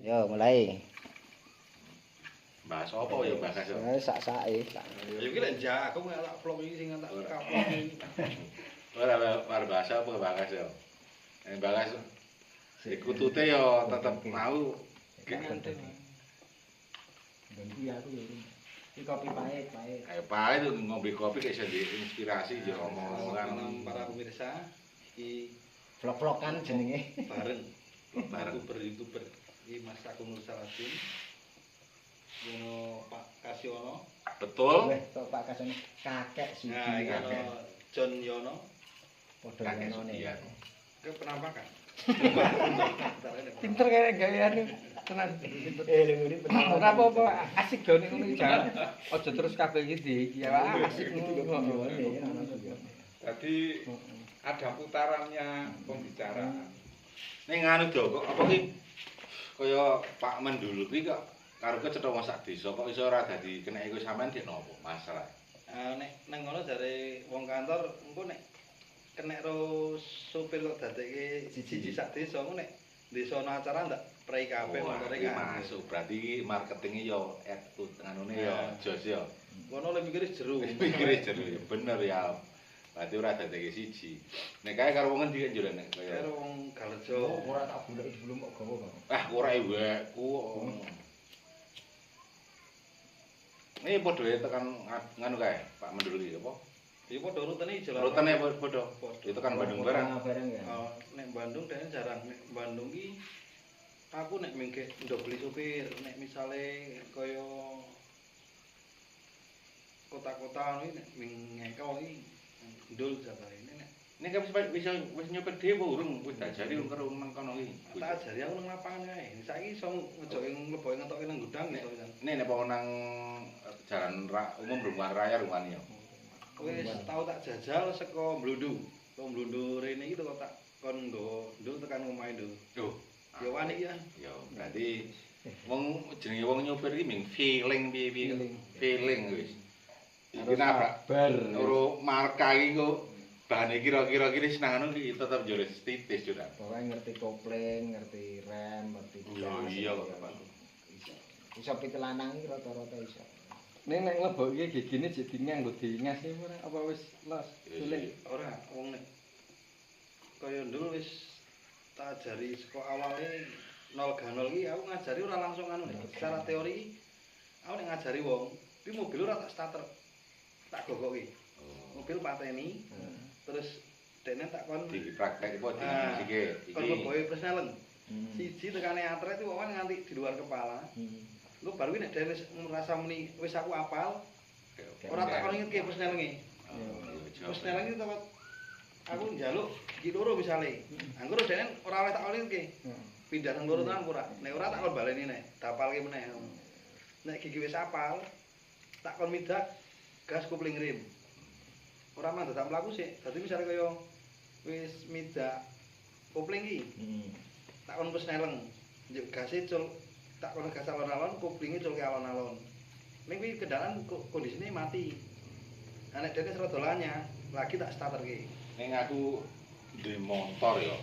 Yo mulai. Bahas apa ya bahas yo? Sak-sake. Ya iki lek njak aku nggak tak vlog iki sing tak kaplok iki. Ora bahas apa bahas yo. Bahas iku tute yo tetep mau Ganti aku yo. Iki kopi pahit. pahit tuh ngombe kopi kayak jadi inspirasi yo omongan Para pemirsa iki Vlog-vlog kan jenenge. bareng YouTuber iki Mas Agung Nur Saladin. Yono Pak Kasyono. betul. Weh, tok Pak Kasone kakek suci. Nah, iki ono John Yono. Padha Kakek ngono Sudian. Ke penampakan. Pinter kaya gayane tenan. Lungune bener. Ora apa-apa asik gone ngono iki jan. Aja terus kabeh iki di ya asik ngono. Jadi ada putarannya pembicaraan. Ning anu do kok apa ki kaya Pak Mendul kuwi kok karo kecetha wong sak desa kok iso ora dadi keneke kowe sampean di nopo masalah. Nek nang ngono jare wong kantor engko nek kenek ro supir kok dadekke siji sak desa engko nek desa ana acara ndak prei kabeh motore kan. Masuk berarti marketingnya yo nganune yo jos yo. Ngono le mikire jero. Pikire jero ya bener ya. Berarti ora dadekke siji. Nek kae karo wong endi kan jare nek kaya Karo wong Galejo. Ora tak goleki sebelum kok gawa, Bang. ah ora eweku. Ini padha tekan nganu kae, Pak Mendul iki apa? Ya padha rutene jalan. Rutene padha. Itu kan Bandung barang. Barang ya. Nek Bandung dene jarang. Nek Bandung ki aku nek mengke ndok beli supir, nek misale kaya kota-kota anu nek mengeko iki ndul jabare nek Ini kan bisa wis nyopir dhewe apa urung wis diajari karo nang kono iki. tak ajari aku nang lapangan kae. Saiki iso ngejoki ngleboke ngetoke nang gudang gitu kan. Nek apa nang jalan umum rumah raya rumah ya. Wis tau tak jajal saka Blundu. Saka Blundu rene iki kok tak kon nggawa ndul tekan omahe ndul. Yo. Ya wani iki kan. Ya berarti wong jenenge wong nyopir iki ming feeling piye-piye. Feeling wis. Iki nabrak bar. Ora marka iki kok bahane kira-kira kiri senangan iki tetep yo titis yo. Pokoke ngerti kopling, ngerti rem, ngerti gas. Iya kok, Pak. Iso pitu lanang iki rata-rata iso. Ning nek nglebokke gigine jadi nganggo diingas iki ora apa wis los. Sulit. Ora wong nek kaya ndul wis tak ajari saka awale 0 iki aku ngajari ora langsung anu nek secara teori aku nek ngajari wong iki mobil ora tak starter tak gogoki mobil pateni terus dene tak kon Di praktek apa di kon mboe presnelen siji tekane atret itu wawan nganti di luar kepala lu baru nek dene ngerasa muni wis aku apal ora tak kon ingetke presnelenge presnelenge tetep aku njaluk iki loro misale anggur dene ora oleh tak kon ingetke pindah nang loro tenan ora nek ora tak kon baleni nek dapalke meneh nek gigi wis apal tak kon midak gas kopling rim ora mah dadak mlaku sih dadi misale kaya wis midak kopling iki tak kon pesneleng njuk gase cul tak kon gas alon-alon koplinge culke alon-alon ning kuwi kendaraan kondisine mati nek dene serodolanya lagi tak starterke ning aku di motor ya.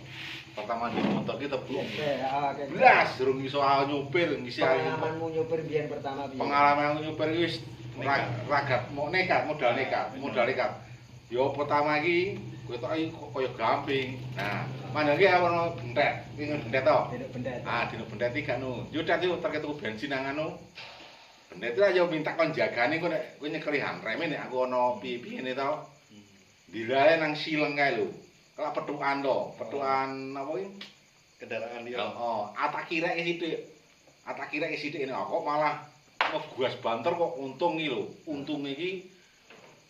Pertama di motor ki teblok. Kayak Blas durung iso nyupir ngisi pengalamanmu nyopir biyen pertama piye? Pengalaman nyupir ki wis ragat mau nekat, modal nekat. Yo pertama iki kowe tok kaya gamping. Nah, mandang ki ono bentet. Iki bentet to. Dino bendet. Ah, dino bentet iki kan yudat yo terkait tuku bensin nang anu. Bendet itu aja minta kon jagane kowe nek kowe nyekelihan reme nek aku ono piye-piyene to. Dilae nang sileng kae lho. Kelak petukan to, petukan apa iki? kendaraan dia Oh, atak kireke sithik. Atak kireke sithik ini kok malah ngegas banter kok untung iki lho. Untunge iki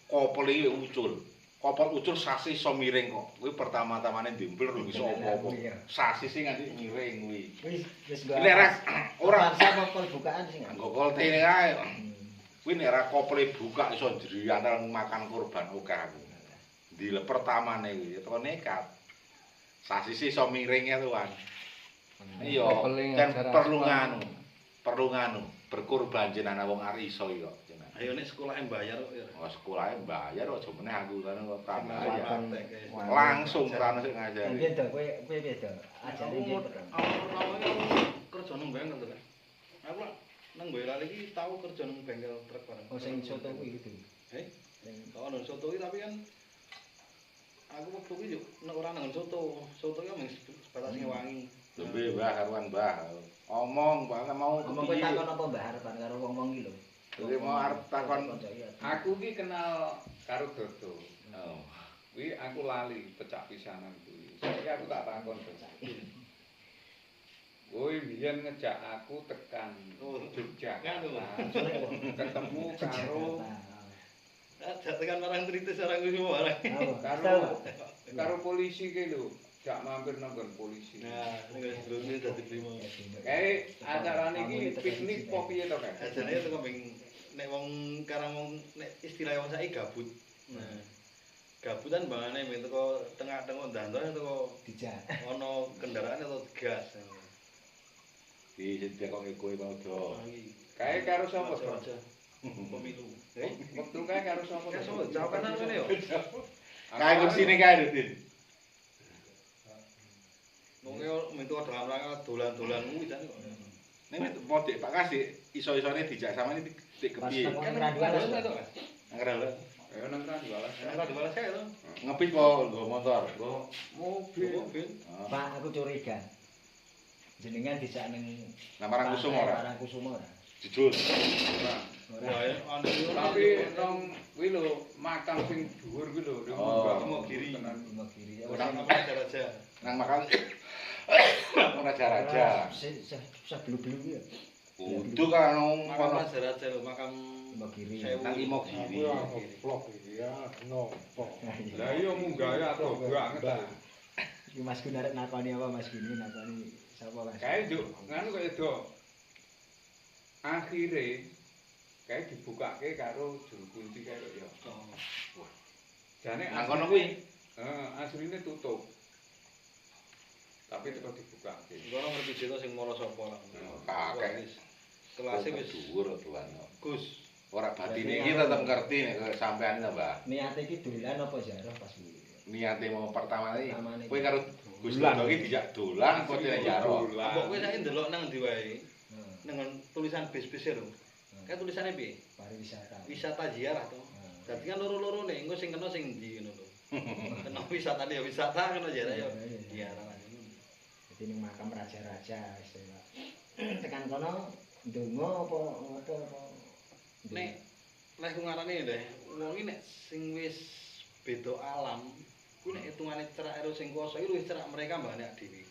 kopel iki ucul. Kopel ucul sasis iso miring kok. Kuwi pertama-tamane dimpel ora iso apa-apa. Sasis sing nganti miring kuwi. Wis Nek ora sama kol bukaan sing nggo koltene kae. Kuwi nek ora kopele buka iso jerian makan korban akeh aku. Di pertamane kuwi teko nekat. Sasis iso miring ya tuan. Iya, kan perlu nganu, berkorban jenengan wong arek iso iki kok jenengan. ayo nek sekolahe bayar kok ya Oh, sekolahe bayar aja meneh aku kan kok tambah Bayar. aja. Praktek, Langsung kan sing ngajari. Piye to kowe piye to? Ajare piye to? awal pertama itu kerja kerja nang bengkel to kan. Aku nang Boyolali iki tau kerja nang bengkel truk bareng. Oh sing soto kuwi gitu. Sing Ono soto iki tapi kan aku waktu iki yo nek ora nang soto. Soto iki mung sebatas ngewangi. Lombe Mbah karuan Mbah. Omong Mbah mau ngomong kowe takon apa Mbah Arfan karo wong-wong iki lho. Jadi mau arep takon. Aku ki kenal karo Dodo. Oh. Kuwi aku lali pecah pisanan kuwi. Saiki aku tak takon to. Kowe biyen ngejak aku tekan Jogja. Ketemu karo tekan barang tritis orang kuwi barang. karo polisi ki lho. Jak mampir nang polisi. Nah, nek drone dadi primo. Kae acarane iki piknik apa piye to, Kak? Ajane teko ping nek wong karang wong nek istilah wong saiki gabut. Nah, gabutan bangane men teko tengah-tengah dandan teko dijak. ono kendaraan atau gas. Di ditekoke kowe mau do. Kae karo sapa, Bro? Pemilu. Wektu kae karo sapa? Ya so, jawab kanan ngene yo. Kae kursine kae lho, Din. Wong yo metu dalam dolan-dolan kuwi jan kok. Nek mau dik Pak Kasih iso-isone dijak samane dik kepiye? Kan gradualas to. Ngrel. Ya nang kan diwalas. Ora dibalas kae to. Ngepi po nggo motor, nggo Mobil. Pak aku curiga. Jenengan dijak ning Lamarang Kusuma ora? Lamarang Kusuma ora. Jujur. Wah, Tapi nang kuwi lho makam sing dhuwur kuwi lho, Oh, kiri. Lima kiri. Ora apa raja. Nang makam raja-raja. Saya belu-belu ya. Kudu kan Makam ono raja lho, makam Lima kiri. Sewu. nang Imogiri. Vlog iki ya, nopo. Lah iya munggah atau banget ta. Iki Mas Gun arep nakoni apa Mas Gun nakoni sapa Mas? Kae juk nganu kaya do. Akhire kae dibukake karo juru kunci kae lho ya. Jane Nang kono kuwi asline tutup. Tapi tetep dibukake. Ngono ngerti jeno sing mara sapa lah. Kakek. Kelasé wis dhuwur tuan. Gus. Ora batine iki tetep ngerti nek sampean ta, Mbah. Niate iki dolan apa jarah pas kuwi? Niate mau pertama iki Pertamane kowe karo Gus Dolan. Dodo iki dijak dolan apa dene jaro. Mbok kowe saiki ndelok nang ndi wae. Dengan tulisan bis-bis lho. Kae tulisannya piye? Pariwisata. Wisata ziarah to. Dadi kan loro-lorone engko sing kena sing ndi ngono lho. Kena wisatane ya wisata, kena ziarah ya ziarah. Jadi ning makam raja-raja istilah. Tekan kono ndonga apa ngopo apa? Nek lek ngarane lho, wong iki nek sing wis beda alam, kuwi nek hitungane cerak ero sing kuwasa iki luwih cerak mereka mbane dhewe.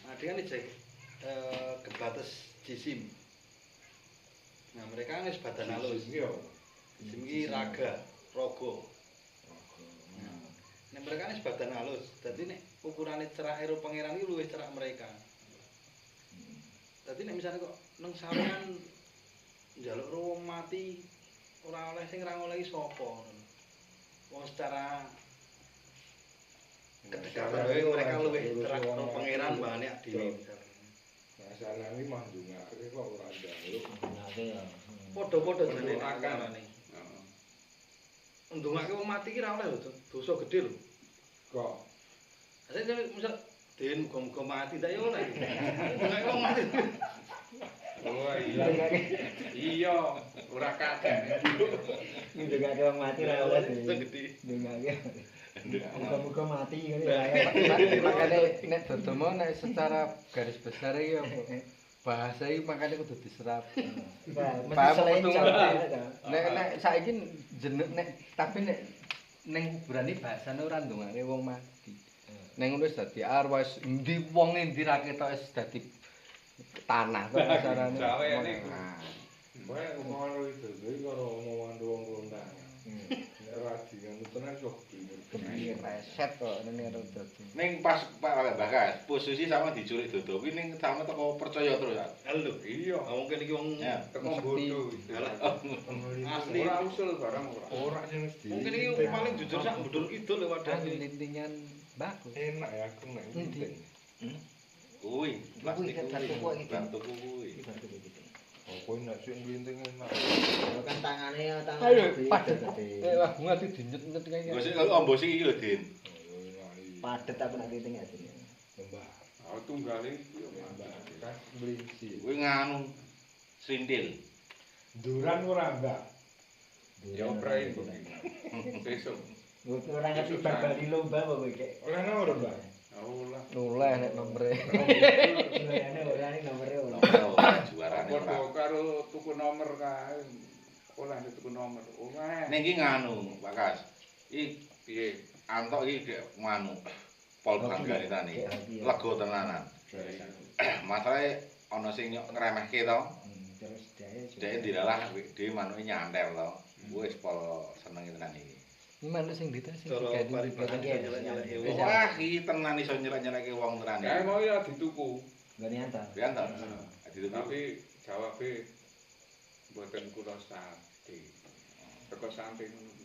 Nah, dia kan kebatas jisim. Nah, mereka kan wis badan halus. Jisim iki raga, raga. Nek mereka wis badan halus, dadi nek ukurane cerak ero pangeran iki luwih cerak mereka. Dadi nek misalnya kok nang sampean njaluk wong mati ora oleh sing ra ngolehi sapa. Wong secara kedekatan mereka luwih cerak karo pangeran mbane dhewe misalnya. Masalah ini mah ndongake kok ora njaluk. Nate ya. Padha-padha jane Mendoakan. akalane. Ndongake wong mati ki ra oleh lho, dosa gedhe lho. Kok Asale misal den muga-muga mati ta ya oleh. Ndongake wong mati. Oh iya. Iya, ora kakek. Ndongake wong mati ra oleh. Dosa gedhe. Ndongake. Muga-muga mati ngene ya. Makanya nek dodomo nek secara garis besar iki bahasa iki makanya kudu diserap. Mesti selain Nek saiki jeneng nek tapi nek ning kuburan iki bahasane ora ndongake wong mati. Ning ngono wis dadi arwah wis endi wong endi ra ketok wis dadi tanah to kasarane. Jawe nek bae ngono itu iki karo omongan wong ronda. Nek ora dingan tenan sok Kepiye reset kok nene ora dadi. Ning pas Pak Bagas, posisi sama diculik Dodo kuwi ning sama teko percaya terus. Halo. iya, Mungkin iki wong Ya. teko bodoh. asli. Ora usul barang ora. ora sing mesti. Mungkin iki paling jujur sak mbudul kidul lewat Dan dadi. lintingan bagus. Enak ya aku nek penting. Kuwi plastik Kuwi kan tuku iki. Ban tuku kuwi. Oh, kowe nek sing penting enak. Kan tangane Ayo padet. Wah, ngati dinyet-nyet kaya. Gosik kalau ombos iki lho, Din. Padet aku nak titing ya. Mbah. Oh, tunggale iki yo. bekas melinci. Kuwi nganu srintil. Duran ora mbak. Ya prai besok. Ora ngerti bal-bali lomba apa kowe kek. Ora nomor mbak. Aula. Noleh nek nomere. Juarane ora ning nomere ora. Juarane Padha ora. karo tuku nomor kae. Olah tuku nomor. Ning iki nganu, Pak Kas. Iki Piye? antok iki nganu pol banggane tani. Lega tenanan. Masalahe ana sing ngremehke to. Terus Dhek dilalah dhewe manuke nyantel to. Wis pol seneng tenan iki. Iki manuk sing dites sing Cara digawe paribasan nyelek-nyelek wong. Wah, iki tenan iso nyelek-nyeleke wong tenan. Kae mau ya dituku. Gane antar. Ya to. Dituku. Tapi jawabe mboten kula sate. Teko samping ngono kuwi.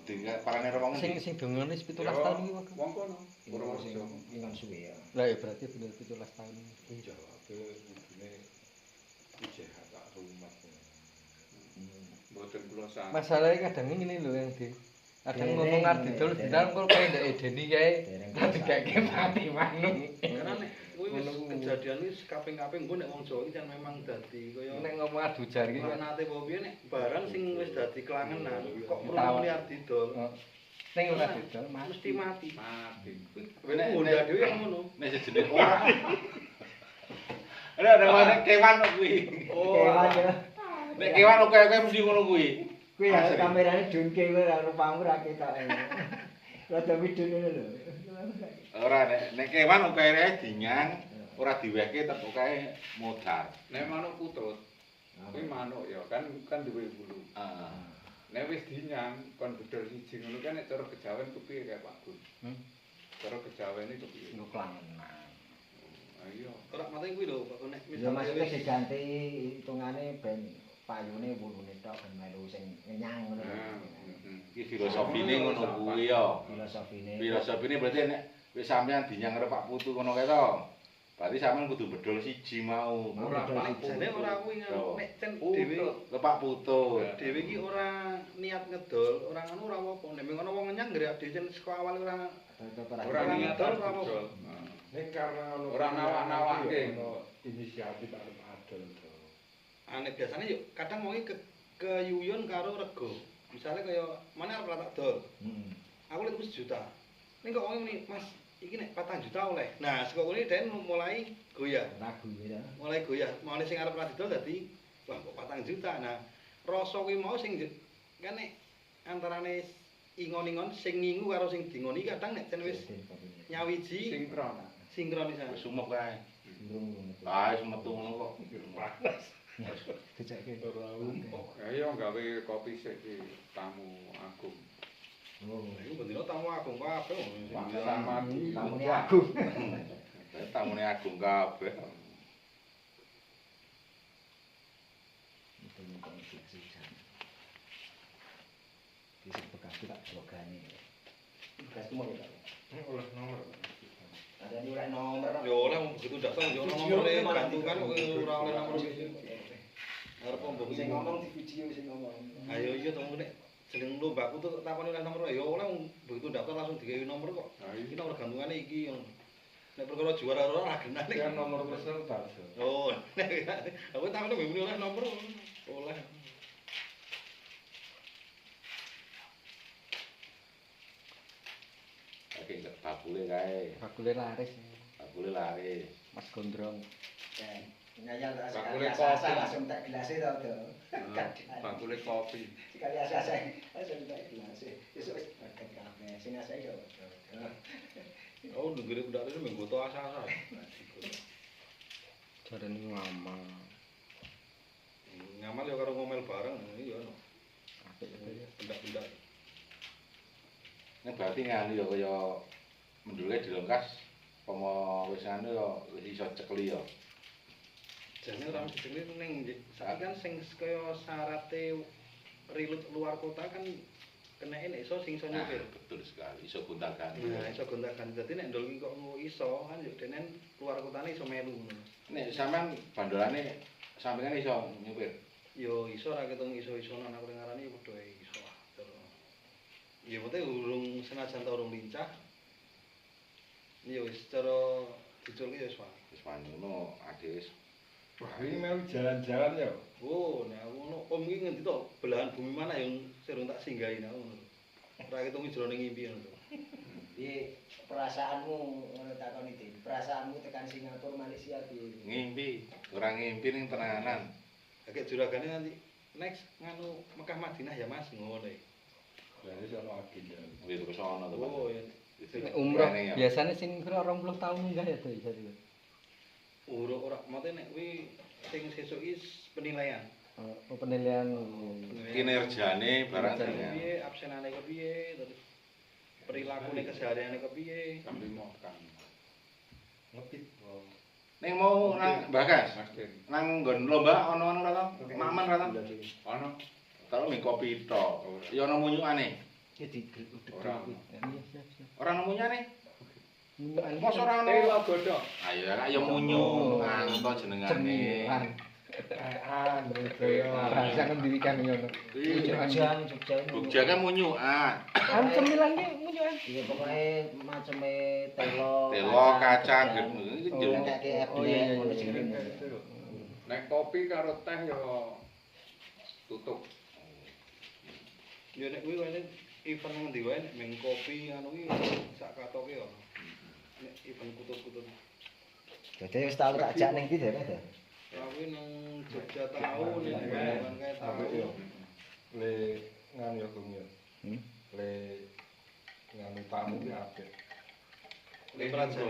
Dengan parane wong sing dongane 17 tahun iki kok. Wong kono. Purworejo ingon suwe ya. Lah ya berarti bener 17 tahun. Jawabe kudune ijeh hak rumah. Mboten kula sate. Masalahnya kadang ngene lho yang di kadang ngomong arep didol dinal kok kaya ndek edeni kae digake mati manuk. Karena nek kuwi wis kejadian wis kaping-kaping nggo nek wong Jawa iki kan memang dadi kaya Nek ngomong adu jar iki nek nate apa piye nek barang sing wis dadi kelangenan kok Tawar. mrene liar didol ning ora didol mesti mati. Mati. Kuwi nek ngundah dhewe yang ngono. nek sejenis ora. Ada mana kewan kuwi. Kewan ya. Nek kewan kaya mesti ngono kuwi. Kuwi ya kamerane dungke kowe ora rupamu ra ketok. Rada midune lho. Ora nek kewan kaya dinyang ora diwehke tetep kae modar. Nek manuk putut, kuwi manuk ya kan duwe bulu. Heeh. Nek wis dinyang kon bedol siji ngono kan nek cara kejawen kepiye kae Pak Gun? Cara kejawene kepiye? nggo klangenan. Ayo. Ora mate kuwi lho kok nek Ya misalnya maksudnya wis diganti hitungane ben payune wulune tok ben melu sing ngenyang ngono lho. Iki filosofine ngono kuwi ya. Filosofine. Filosofine berarti nek wis sampean dinyang karo Pak Putu ngono kae to. Berarti sampean kudu bedol siji mau. ora jane ora kuwi nek cen dhewe Lho Pak Putu. dhewe iki ora niat ngedol, ora ngono ora apa-apa. Nek ngono wong ngenyang nggerak dhewe cen saka awal ora Ora niat ngedol, ora bedol. Nek karena ono Ora nawak-nawake. ono inisiatif arep adol to. Ane biasane yo kadang wong iki keyuyon karo rego. Misale kaya mana arep tak dol. Aku lek wis juta. Ning kok wong ini, Mas, iki nek 4 juta oleh. Nah, saka kuwi den mulai goyah. Ragu ya. Mulai goyah. Mane sing arep ra didol dadi wah kok 4 juta. Nah, rasa kuwi mau sing kan nek antarane ingon-ingon sing ngingu karo sing dingoni kadang nek ten wis nyawiji Sinkron. sinkronisasi. Wis sumuk kae. Ah, wis metu ngono kok. Dijake. Ora Ayo gawe kopi sik iki tamu agung. Oh, Iku bendina tamu agung kabeh. Pak Samadi. tamune agung. Tamune agung kabeh. Itu nyimpen sejan. Bisa bekas tak blogane. Bekas ku mau ya. oleh nomor. Ada ini oleh nomor. Ya oleh begitu daftar yo ono nomore gantungan kok ora oleh nomor. Arep mbok Sing ngomong di video sing ngomong. Ayo iya to nek jeneng lombaku tuh takoni oleh nomor ya oleh begitu daftar langsung digawe nomor kok. Iki nomor gantungane iki yang nek perkara juara ora genah nek Kan nomor peserta. Oh, aku takone mbok oleh nomor oleh. Oke, bakule kae. Bakule laris. Bakule laris. Mas Gondrong. Nyayal tak Bakule sekali kopi. asa langsung tak gelasnya tau tuh. Bakule kopi. Sekali asa langsung tak gelasnya. Besok wis berkat kabeh. Sing asa yo. Oh, nggere budak itu menggoto asa-asa. Jarane ngama. Ngamal ya karo ngomel bareng iya ono. Apik ya. Bendak-bendak. Nek berarti nganu ya kaya mendule dilengkas pomo wis anu ya wis iso cekli ya. Jane ora mesti dene ning saiki kan sing kaya syarate rilut luar kota kan keneke nek iso sing iso Nah, nyupir. betul sekali, iso gonta-ganti. Nah, iso gonta-ganti. Dadi nek ndol iki kok iso kan yo denen luar kotane iso melu ngono. Nek sampean bandolane sampeyan iso nyupir. Yo iso ra ketung iso-isonan aku ngarani yo padha iso. Ya mate urung senajan ta urung lincah. Yo wis cara diculke ya wis wae. Wis wani ngono adis. Wah, ini mau jalan-jalan ya. Oh, nek aku ngono om iki ngendi to? Belahan bumi mana yang serung tak singgahi nek ngono. Ora ketemu jroning ngimpi ngono. Piye perasaanmu ngono takoni iki? Perasaanmu tekan Singapura Malaysia piye? Ngimpi, ora ngimpi ning tenanan. Agak juragane nanti next nganu Mekah Madinah ya Mas ngono iki. Berarti sono agenda. Wis terus ana to. Oh, ya. Nek umroh biasane sing kira 20 tahun munggah ya Dek jadi. Ora mate nek kuwi sing sesuk is penilaian. Oh, penilaian Kinerjane barang Kinerjane dengan kepiye, absenane kepiye, terus perilakune kesehariane kepiye. sambil makan. Ngepit. ning mau nang Bagas. Masker. Nang nggon lomba ana ra to? Maman ra to? Ono Kalau ming kopi tok. Ya ana munyukane. Ya di ora. Ora ana munyukane. Mundukan Mosok ora ana. Telo godhok. Ayo ra ya munyu. Anto jenengane. cemilan. Kaya Bahasa ngendirikan ngono. Jogja Jogja kan munyukan. Kan cemilan ki mundukan. iya pokoke maceme telo Telo kacang gitu. Iki Oh. yo. kayak Oh, iya, iya, ngono iya. jenenge. Nek kopi karo teh yo tutup. Ya nek kuwi kene event ngendi wae nek ming kopi anu kuwi sak katoke yo. Nek event kutub-kutub. Dadi wis tau tak jak ning ndi Dek? Aku nang Jogja tahu nek kan kae tahu. apik yo. Le nganu yo Gung yo. Hmm? Le nganu tamu ki apik. Le Prajari.